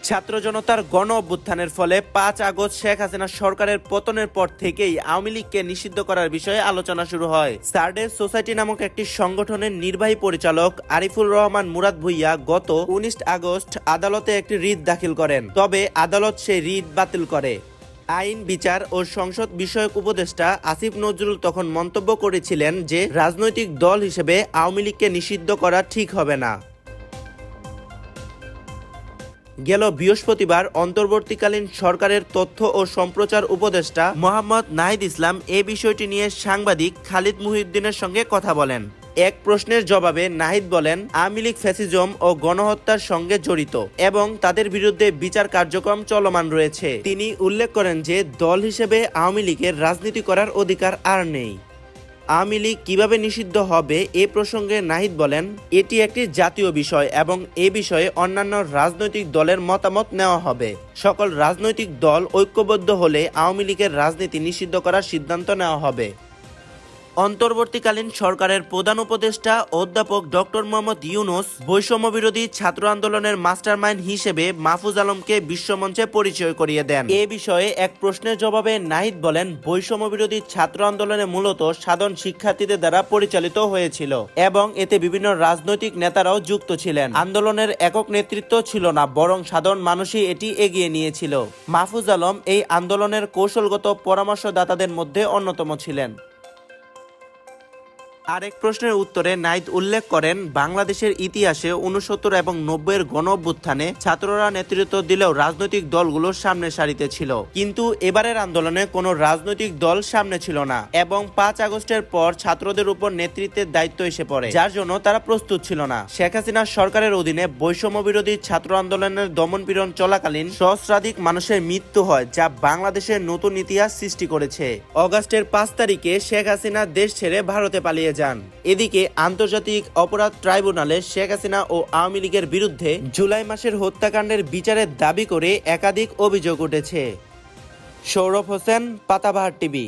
ছাত্র জনতার গণ অভ্যুত্থানের ফলে ৫ আগস্ট শেখ হাসিনা সরকারের পতনের পর থেকেই আওয়ামী লীগকে নিষিদ্ধ করার বিষয়ে আলোচনা শুরু হয়। সার্ডের সোসাইটি নামক একটি সংগঠনের নির্বাহী পরিচালক আরিফুর রহমান মুরাদ ভূঁইয়া গত ১৯ আগস্ট আদালতে একটি রিট দাখিল করেন। তবে আদালত সেই রিট বাতিল করে। আইন, বিচার ও সংসদ বিষয়ক উপদেষ্টা আসিফ নজরুল তখন মন্তব্য করেছিলেন যে রাজনৈতিক দল হিসেবে আওয়ামী লীগকে নিষিদ্ধ করা ঠিক হবে না। গেল বৃহস্পতিবার অন্তর্বর্তীকালীন সরকারের তথ্য ও সম্প্রচার উপদেষ্টা মোহাম্মদ নাহিদ ইসলাম এ বিষয়টি নিয়ে সাংবাদিক খালিদ মুহিউদ্দিনের সঙ্গে কথা বলেন। এক প্রশ্নের জবাবে নাহিদ বলেন, আওয়ামী লীগ ফ্যাসিজম ও গণহত্যার সঙ্গে জড়িত এবং তাদের বিরুদ্ধে বিচার কার্যক্রম চলমান রয়েছে। তিনি উল্লেখ করেন যে দল হিসেবে আওয়ামী লীগের রাজনীতি করার অধিকার আর নেই। আওয়ামী লীগ কিভাবে নিষিদ্ধ হবে এ প্রসঙ্গে নাহিদ বলেন, এটি একটি জাতীয় বিষয় এবং এ বিষয়ে অন্যান্য রাজনৈতিক দলের মতামত নেওয়া হবে। সকল রাজনৈতিক দল ঐক্যবদ্ধ হলে আওয়ামী লীগের রাজনীতি নিষিদ্ধ করার সিদ্ধান্ত নেওয়া হবে। অন্তর্বর্তীকালীন সরকারের প্রধান উপদেষ্টা অধ্যাপক ডক্টর মোহাম্মদ ইউনূস বৈষম্য বিরোধী ছাত্র আন্দোলনের মাস্টারমাইন্ড হিসেবে মাহফুজ আলমকে বিশ্বমঞ্চে পরিচয় করিয়ে দেন। এ বিষয়ে এক প্রশ্নের জবাবে নাহিদ বলেন, বৈষম্য বিরোধী ছাত্র আন্দোলনে মূলত সাধারণ শিক্ষার্থীদের দ্বারা পরিচালিত হয়েছিল এবং এতে বিভিন্ন রাজনৈতিক নেতারাও যুক্ত ছিলেন। আন্দোলনের একক নেতৃত্ব ছিল না, বরং সাধারণ মানুষই এটি এগিয়ে নিয়েছিল। মাহফুজ আলম এই আন্দোলনের কৌশলগত পরামর্শদাতাদের মধ্যে অন্যতম ছিলেন। আরেক প্রশ্নের উত্তরে নাহিদ উল্লেখ করেন, বাংলাদেশের ইতিহাসে ৬৯ এবং ৯০-এর গণ অভ্যুত্থানে ছাত্ররা নেতৃত্ব দিলেও রাজনৈতিক দলগুলো সামনে সারিতে ছিল, কিন্তু এবারের আন্দোলনে কোনো রাজনৈতিক দল সামনে ছিল না এবং ৫ আগস্টের পর ছাত্রদের উপর নেতৃত্বের দায়িত্ব এসে পড়ে, যার জন্য তারা প্রস্তুত ছিল না। শেখ হাসিনা সরকারের অধীনে বৈষম্য বিরোধী ছাত্র আন্দোলনের দমনপীড়ন চলাকালীন সহস্রাধিক মানুষের মৃত্যু হয়, যা বাংলাদেশের নতুন ইতিহাস সৃষ্টি করেছে। অগাস্টের ৫ তারিখে শেখ হাসিনা দেশ ছেড়ে ভারতে পালিয়ে যান। এদিকে আন্তর্জাতিক অপরাধ ট্রাইব্যুনালে শেখ হাসিনা ও আওয়ামী লীগের বিরুদ্ধে জুলাই মাসের হত্যাকাণ্ডের বিচারের দাবি করে একাধিক অভিযোগ উঠেছে। সৌরভ হোসেন, পাতাবাহার টিভি।